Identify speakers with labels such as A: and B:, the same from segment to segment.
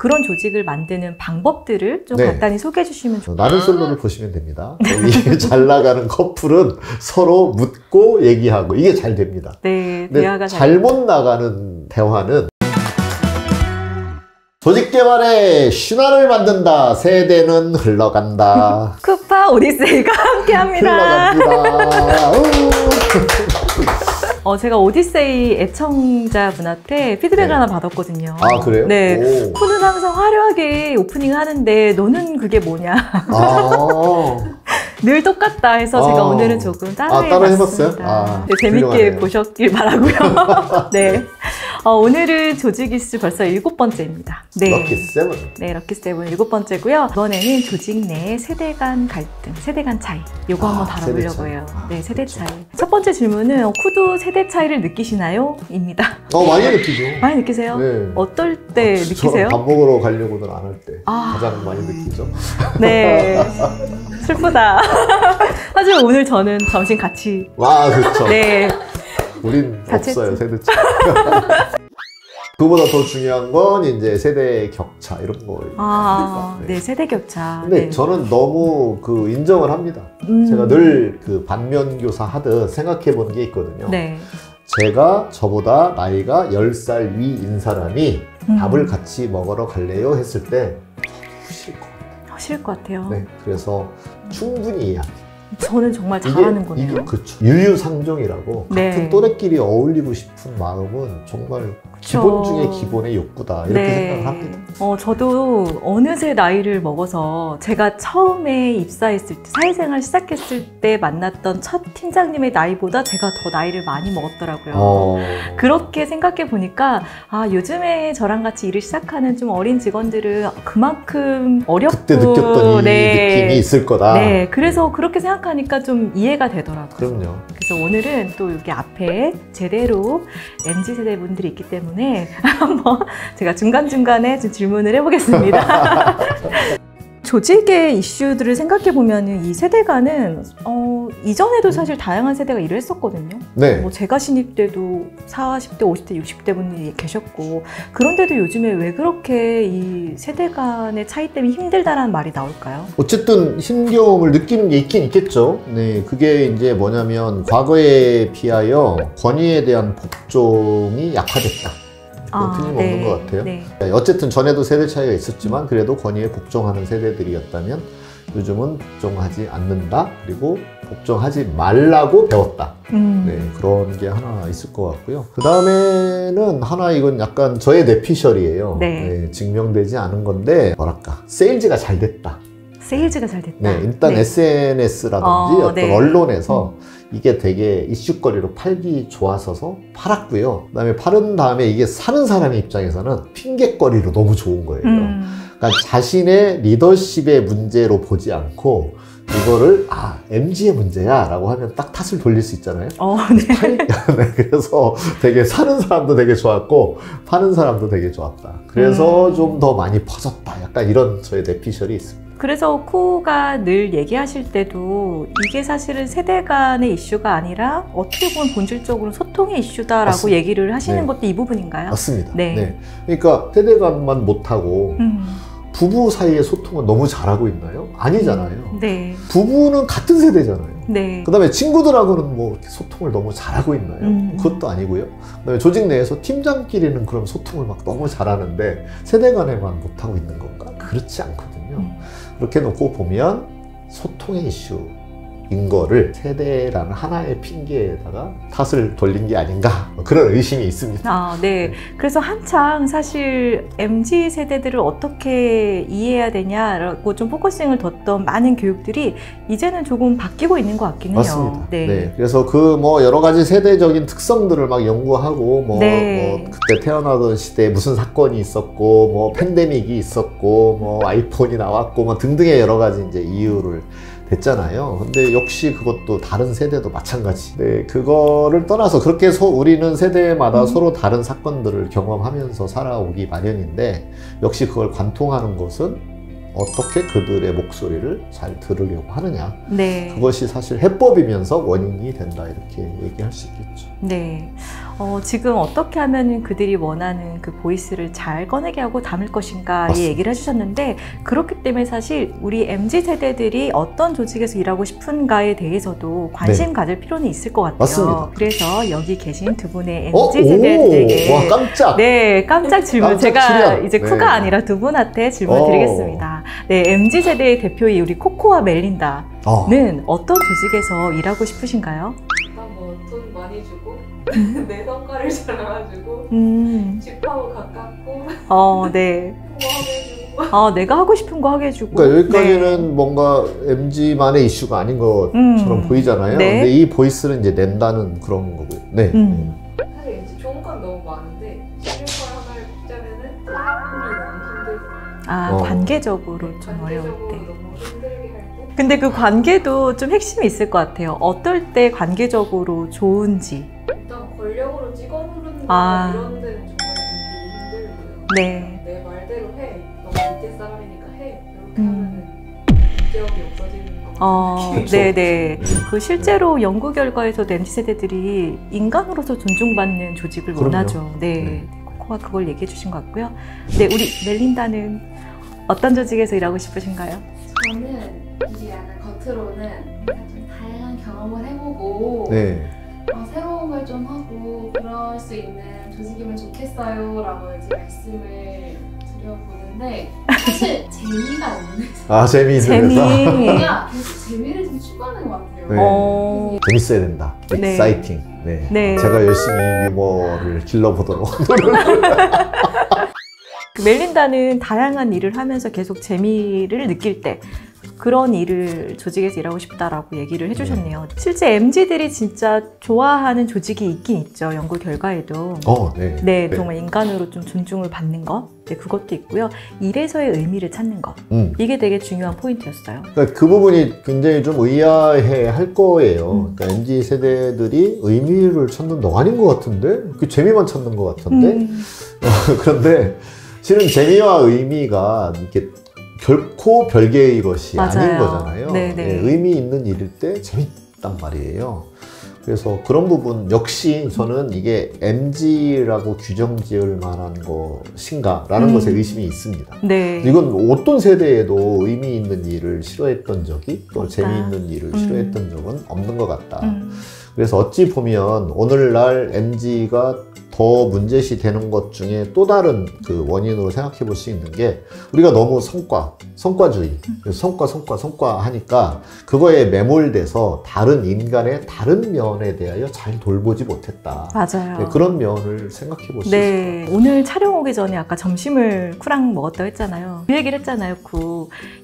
A: 그런 조직을 만드는 방법들을 좀
B: 네.
A: 간단히 소개해 주시면 좋겠습니다.
B: 나는 솔로를 보시면 됩니다. 이 잘 나가는 커플은 서로 묻고 얘기하고 이게 잘 됩니다.
A: 네,
B: 근데
A: 대화가
B: 잘못 나가는 대화는 조직 개발에 신화를 만든다. 세대는 흘러간다.
A: 쿠파 오디세이가 함께합니다.
B: 흘러갑니다.
A: 제가 오디세이 애청자분한테 피드백을
B: 네.
A: 하나 받았거든요.
B: 아, 그래요?
A: 네.
B: 오.
A: 쿠는 항상 화려하게 오프닝 하는데 너는 그게 뭐냐.
B: 아.
A: 늘 똑같다 해서 제가 오늘은 조금 따라해봤습니다. 네, 재밌게
B: 훌륭하네요.
A: 보셨길 바라고요. 네. 오늘은 조직 이슈 벌써 7번째입니다. 네.
B: 럭키 세븐.
A: 네, 럭키 세븐 7번째고요. 이번에는 조직 내 세대 간 갈등, 세대 간 차이. 요거 한번 다뤄보려고 해요. 네, 세대 차이. 첫 번째 질문은 쿠도 세대 차이를 느끼시나요? 입니다.
B: 많이 느끼죠.
A: 많이 느끼세요?
B: 네.
A: 어떨 때 느끼세요?
B: 밥 먹으러 가려고는 안 할 때 가장 많이 느끼죠.
A: 네. 슬프다. 하지만 오늘 저는 점심 같이.
B: 와, 그렇죠.
A: 네.
B: 우린
A: 같이
B: 없어요,
A: 했죠.
B: 세대 차이. 그보다 더 중요한 건 이제 세대 격차 이런 거예요.
A: 네, 세대 격차.
B: 근데
A: 네.
B: 저는 너무 인정을 합니다. 제가 늘 반면교사 하듯 생각해 보는 게 있거든요.
A: 네.
B: 제가 저보다 나이가 10살 위인 사람이 밥을 같이 먹으러 갈래요? 했을 때 싫을 것 같아요.
A: 싫을 것 같아요.
B: 네, 그래서 충분히 이해합니다.
A: 저는 정말 잘하는 거네요.
B: 그렇죠. 유유상종이라고
A: 네.
B: 같은 또래끼리 어울리고 싶은 마음은 정말 기본 중에 기본의 욕구다 이렇게 생각을 합니다.
A: 저도 어느새 나이를 먹어서 제가 처음에 입사했을 때 사회생활 시작했을 때 만났던 첫 팀장님의 나이보다 제가 더 나이를 많이 먹었더라고요. 그렇게 생각해 보니까 요즘에 저랑 같이 일을 시작하는 좀 어린 직원들은 그만큼 어렵고
B: 그때 느꼈던 이 느낌이 있을 거다.
A: 네, 그래서 그렇게 생각하니까 좀 이해가 되더라고요.
B: 그럼요.
A: 그래서 오늘은 또 여기 앞에 제대로 MZ세대 분들이 있기 때문에 한번 제가 중간중간에 좀 질문을 해보겠습니다. 조직의 이슈들을 생각해보면 이 세대가는 이전에도 사실 다양한 세대가 일을 했었거든요.
B: 네.
A: 뭐 제가 신입 때도 40대, 50대, 60대 분들이 계셨고 그런데도 요즘에 왜 그렇게 이 세대 간의 차이 때문에 힘들다라는 말이 나올까요?
B: 어쨌든 힘겨움을 느끼는 게 있긴 있겠죠. 네, 그게 이제 뭐냐면 과거에 비하여 권위에 대한 복종이 약화됐다. 틀림없는
A: 네,
B: 것 같아요.
A: 네.
B: 어쨌든 전에도 세대 차이가 있었지만 그래도 권위에 복종하는 세대들이었다면 요즘은 복종하지 않는다. 그리고 복종하지 말라고 배웠다. 네, 그런 게 하나 있을 것 같고요. 그 다음에는 하나 이건 약간 저의 뇌피셜이에요.
A: 네.
B: 네, 증명되지 않은 건데 뭐랄까 세일즈가 잘 됐다.
A: 세일즈가 잘 됐다.
B: 네, 일단
A: 네.
B: SNS라든지 어떤
A: 네.
B: 언론에서 이게 되게 이슈거리로 팔기 좋아서서 팔았고요. 그다음에 팔은 다음에 이게 사는 사람의 입장에서는 핑계거리로 너무 좋은 거예요. 그러니까 자신의 리더십의 문제로 보지 않고 이거를 MZ의 문제야 라고 하면 딱 탓을 돌릴 수 있잖아요.
A: 네.
B: 네, 그래서 되게 사는 사람도 되게 좋았고 파는 사람도 되게 좋았다. 그래서 좀 더 많이 퍼졌다. 약간 이런 저의 뇌피셜이 있습니다.
A: 그래서 쿠가 늘 얘기하실 때도 이게 사실은 세대 간의 이슈가 아니라 어떻게 보면 본질적으로 소통의 이슈다라고
B: 맞습니다.
A: 얘기를 하시는
B: 네.
A: 것도 이 부분인가요?
B: 맞습니다.
A: 네.
B: 네. 그러니까 세대 간만 못하고 부부 사이의 소통은 너무 잘하고 있나요? 아니잖아요.
A: 네.
B: 부부는 같은 세대잖아요.
A: 네.
B: 그 다음에 친구들하고는 뭐 소통을 너무 잘하고 있나요? 그것도 아니고요. 그 다음에 조직 내에서 팀장끼리는 그럼 소통을 막 너무 잘하는데 세대 간에만 못하고 있는 건가? 그렇지 않거든요. 그렇게 놓고 보면 소통의 이슈인 거를 세대라는 하나의 핑계에다가 탓을 돌린 게 아닌가 그런 의심이 있습니다.
A: 네. 그래서 한창 사실 MZ 세대들을 어떻게 이해해야 되냐라고 좀 포커싱을 뒀던 많은 교육들이 이제는 조금 바뀌고 있는 것 같긴 해요.
B: 맞습니다.
A: 네.
B: 네. 그래서 여러 가지 세대적인 특성들을 막 연구하고
A: 네.
B: 그때 태어나던 시대에 무슨 사건이 있었고 팬데믹이 있었고 아이폰이 나왔고 등등의 여러 가지 이제 이유를 됐잖아요. 근데 역시 그것도 다른 세대도 마찬가지. 네, 그거를 떠나서 그렇게 우리는 세대마다 서로 다른 사건들을 경험하면서 살아오기 마련인데 역시 그걸 관통하는 것은 어떻게 그들의 목소리를 잘 들으려고 하느냐.
A: 네.
B: 그것이 사실 해법이면서 원인이 된다 이렇게 얘기할 수 있겠죠.
A: 네. 지금 어떻게 하면 그들이 원하는 그 보이스를 잘 꺼내게 하고 담을 것인가 이 얘기를 해주셨는데, 그렇기 때문에 사실 우리 MZ세대들이 어떤 조직에서 일하고 싶은가에 대해서도 관심
B: 네.
A: 가질 필요는 있을 것 같아요.
B: 맞습니다.
A: 그래서 여기 계신 두 분의 MZ세대들에게
B: 와, 깜짝!
A: 네, 깜짝 질문.
B: 깜짝
A: 제가
B: 출연.
A: 이제
B: 네.
A: 쿠가 아니라 두 분한테 질문을 드리겠습니다. 네, MZ세대의 대표인 우리 코코와 멜린다는 어떤 조직에서 일하고 싶으신가요?
C: 일단 뭐 돈 많이 주고 내 성과를 자랑해주고 집하고 가깝고
A: 네.
C: 뭐
A: 내가 하고 싶은 거 하게 해주고.
B: 그러니까 여기까지는 뭔가 MZ만의 이슈가 아닌 것처럼 보이잖아요.
A: 네.
B: 근데 이 보이스를 이제 낸다는 그런 거고요. 네.
C: 사실 이제 좋은 건 너무 많은데 실력을 하나를 꼽자면은 사람이 너무 힘들고
A: 관계적으로 좀 어려울
C: 관계적으로
A: 때.
C: 너무 힘들게 할 때
A: 근데 그 관계도 좀 핵심이 있을 것 같아요. 어떨 때 관계적으로 좋은지.
C: 일단 권력으로 찍어 누르는 이런 데는 정말 되게 힘들고요.
A: 네.
C: 내 말대로 해. 너무 밑에 사람이니까 해. 이렇게 하면은 기억이 없어지는 거.
A: 네네. 그 실제로 연구 결과에서 MZ 세대들이 인간으로서 존중받는 조직을
B: 그럼요.
A: 원하죠. 네. 코코가 그걸 얘기해 주신 것 같고요. 네, 우리 멜린다는 어떤 조직에서 일하고 싶으신가요?
D: 저는 이게 약간 겉으로는 약간 좀 다양한 경험을 해보고
B: 네.
D: 새로운 걸 좀 하고 그럴 수 있는 조직이면 좋겠어요 라고 이제 말씀을 드려보는데 사실 재미가 없는
B: 재미있는 회사.
D: 제가 계속 재미를 좀 추구하는 것 같아요.
B: 네. 재밌어야 된다.
A: 네.
B: exciting. 네.
A: 네.
B: 제가 열심히 유머를 길러보도록.
A: 멜린다는 다양한 일을 하면서 계속 재미를 느낄 때 그런 일을 조직에서 일하고 싶다라고 얘기를 해주셨네요. 실제 MZ들이 진짜 좋아하는 조직이 있긴 있죠. 연구 결과에도.
B: 네.
A: 네, 정말 인간으로 좀 존중을 받는 것, 네, 그것도 있고요. 일에서의 의미를 찾는 것, 이게 되게 중요한 포인트였어요.
B: 그러니까 그 부분이 굉장히 좀 의아해 할 거예요. 그러니까 MZ 세대들이 의미를 찾는 너 아닌 것 같은데? 그 재미만 찾는 것 같은데? 그런데 실은 재미와 의미가 이렇게 결코 별개의 것이
A: 맞아요.
B: 아닌 거잖아요.
A: 네네.
B: 네, 의미 있는 일일 때 재밌단 말이에요. 그래서 그런 부분 역시 저는 이게 MZ라고 규정 지을 만한 것인가 라는 것에 의심이 있습니다.
A: 네.
B: 이건 어떤 세대에도 의미 있는 일을 싫어했던 적이 또 재미있는 일을 싫어했던 적은 없는 것 같다. 그래서 어찌 보면 오늘날 MZ가 더 문제시 되는 것 중에 또 다른 그 원인으로 생각해 볼 수 있는 게 우리가 너무 성과주의, 성과 하니까 그거에 매몰돼서 다른 인간의 다른 면에 대하여 잘 돌보지 못했다.
A: 맞아요.
B: 네, 그런 면을 생각해 볼 수 있을 것 같아요.
A: 오늘 촬영 오기 전에 아까 점심을 쿠랑 먹었다고 했잖아요. 그 얘기를 했잖아요.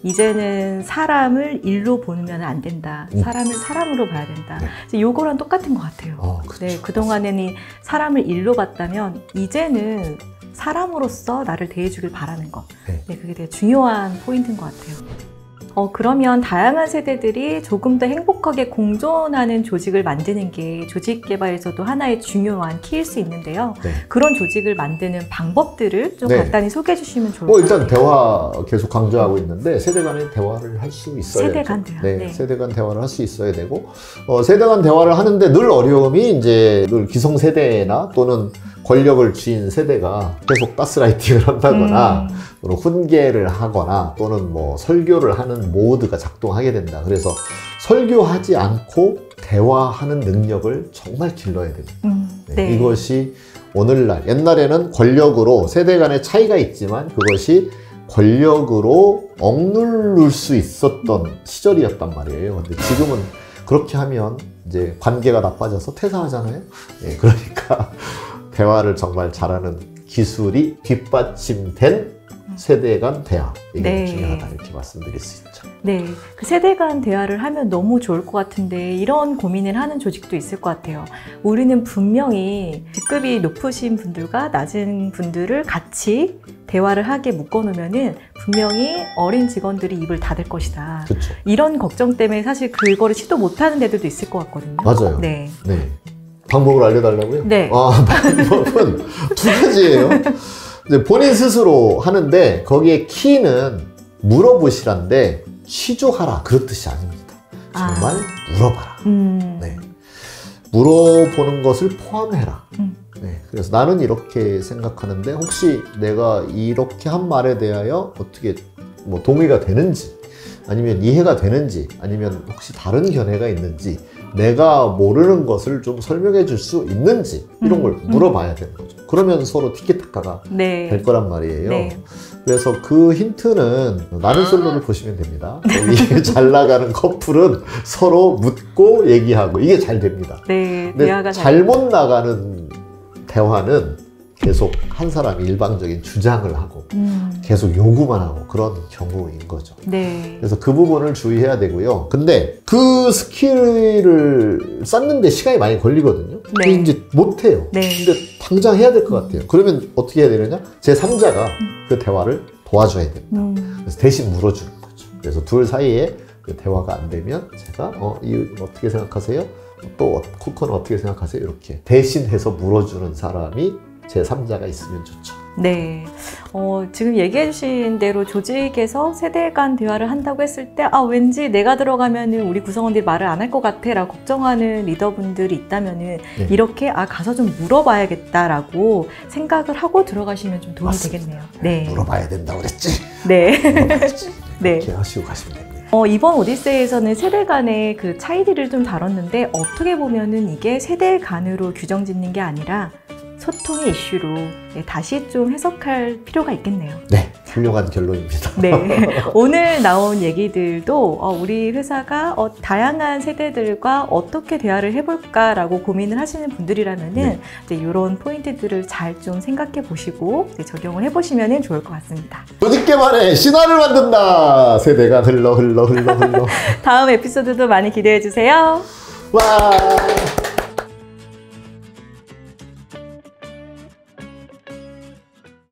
A: 이제는 사람을 일로 보면 안 된다. 사람을 사람으로 봐야 된다.
B: 네.
A: 요거랑 똑같은 것 같아요.
B: 그렇죠.
A: 네, 그동안에는 사람을 일로 봤다면 이제는 사람으로서 나를 대해주길 바라는 것. 네, 그게 되게 중요한 포인트인 것 같아요. 그러면 다양한 세대들이 조금 더 행복하게 공존하는 조직을 만드는 게 조직 개발에서도 하나의 중요한 키일 수 있는데요.
B: 네.
A: 그런 조직을 만드는 방법들을 좀
B: 네.
A: 간단히 소개해 주시면 좋을 것 같아요.
B: 일단 대화 계속 강조하고 있는데 세대 간의 대화를 할 수 있어야
A: 세대 간 대화.
B: 네, 세대 간 대화를 할 수 있어야 되고 세대 간 대화를 하는데 늘 어려움이 이제 늘 기성세대나 또는 권력을 쥐인 세대가 계속 가스라이팅을 한다거나 또는 훈계를 하거나 또는 뭐 설교를 하는 모드가 작동하게 된다. 그래서 설교하지 않고 대화하는 능력을 정말 길러야 됩니다.
A: 네.
B: 이것이 오늘날 옛날에는 권력으로 세대 간의 차이가 있지만 그것이 권력으로 억누를 수 있었던 시절이었단 말이에요. 근데 지금은 그렇게 하면 이제 관계가 나빠져서 퇴사하잖아요. 네, 그러니까 대화를 정말 잘하는 기술이 뒷받침된 세대 간 대화, 이게 중요하다 이렇게 말씀드릴 수 있죠.
A: 네, 그 세대 간 대화를 하면 너무 좋을 것 같은데 이런 고민을 하는 조직도 있을 것 같아요. 우리는 분명히 직급이 높으신 분들과 낮은 분들을 같이 대화를 하게 묶어놓으면은 분명히 어린 직원들이 입을 닫을 것이다.
B: 그렇죠.
A: 이런 걱정 때문에 사실 그거를 시도 못하는 데들도 있을 것 같거든요.
B: 맞아요.
A: 네.
B: 네. 방법을 알려달라고요?
A: 네.
B: 방법은 두 가지예요. 이제 본인 스스로 하는데 거기에 키는 물어보시란데 취조하라 그런 뜻이 아닙니다. 정말 물어봐라.
A: 네.
B: 네. 물어보는 것을 포함해라. 네, 그래서 나는 이렇게 생각하는데 혹시 내가 이렇게 한 말에 대하여 어떻게 뭐 동의가 되는지 아니면 이해가 되는지 아니면 혹시 다른 견해가 있는지 내가 모르는 것을 좀 설명해 줄 수 있는지 이런 걸 물어봐야 되는 거죠. 그러면 서로 티키타카가
A: 네.
B: 될 거란 말이에요.
A: 네.
B: 그래서 그 힌트는 나는 솔로를 보시면 됩니다. 이게 잘 나가는 커플은 서로 묻고 얘기하고 이게 잘 됩니다.
A: 네,
B: 근데
A: 대화가
B: 잘못 나가는 대화는 계속 한 사람이 일방적인 주장을 하고 계속 요구만 하고 그런 경우인 거죠.
A: 네.
B: 그래서 그 부분을 주의해야 되고요. 근데 그 스킬을 쌓는데 시간이 많이 걸리거든요.
A: 네.
B: 근데 이제 못해요.
A: 네.
B: 근데 당장 해야 될 것 같아요. 그러면 어떻게 해야 되느냐? 제3자가 그 대화를 도와줘야 됩니다. 그래서 대신 물어주는 거죠. 그래서 둘 사이에 그 대화가 안 되면 제가 이 어떻게 생각하세요? 또 쿠커는 어떻게 생각하세요? 이렇게 대신해서 물어주는 사람이 제3자가 있으면 좋죠.
A: 네. 지금 얘기해 주신 대로 조직에서 세대 간 대화를 한다고 했을 때 왠지 내가 들어가면은 우리 구성원들이 말을 안 할 것 같아 라고 걱정하는 리더분들이 있다면은
B: 네.
A: 이렇게 가서 좀 물어봐야겠다라고 생각을 하고 들어가시면 좀 도움이
B: 맞습니다.
A: 되겠네요. 네.
B: 물어봐야 된다고 그랬지?
A: 네.
B: 물어봐야지.
A: 네.
B: 이렇게 하시고 가시면 됩니다.
A: 이번 오디세이에서는 세대 간의 그 차이들을 좀 다뤘는데 어떻게 보면은 이게 세대 간으로 규정 짓는 게 아니라 소통의 이슈로 다시 좀 해석할 필요가 있겠네요.
B: 네, 훌륭한 결론입니다.
A: 네, 오늘 나온 얘기들도 우리 회사가 다양한 세대들과 어떻게 대화를 해볼까라고 고민을 하시는 분들이라면은
B: 네.
A: 이제 이런 포인트들을 잘 좀 생각해 보시고 적용을 해보시면 좋을 것 같습니다.
B: 조직계 만에 신화를 만든다. 세대가 흘러.
A: 다음 에피소드도 많이 기대해 주세요.
B: 와.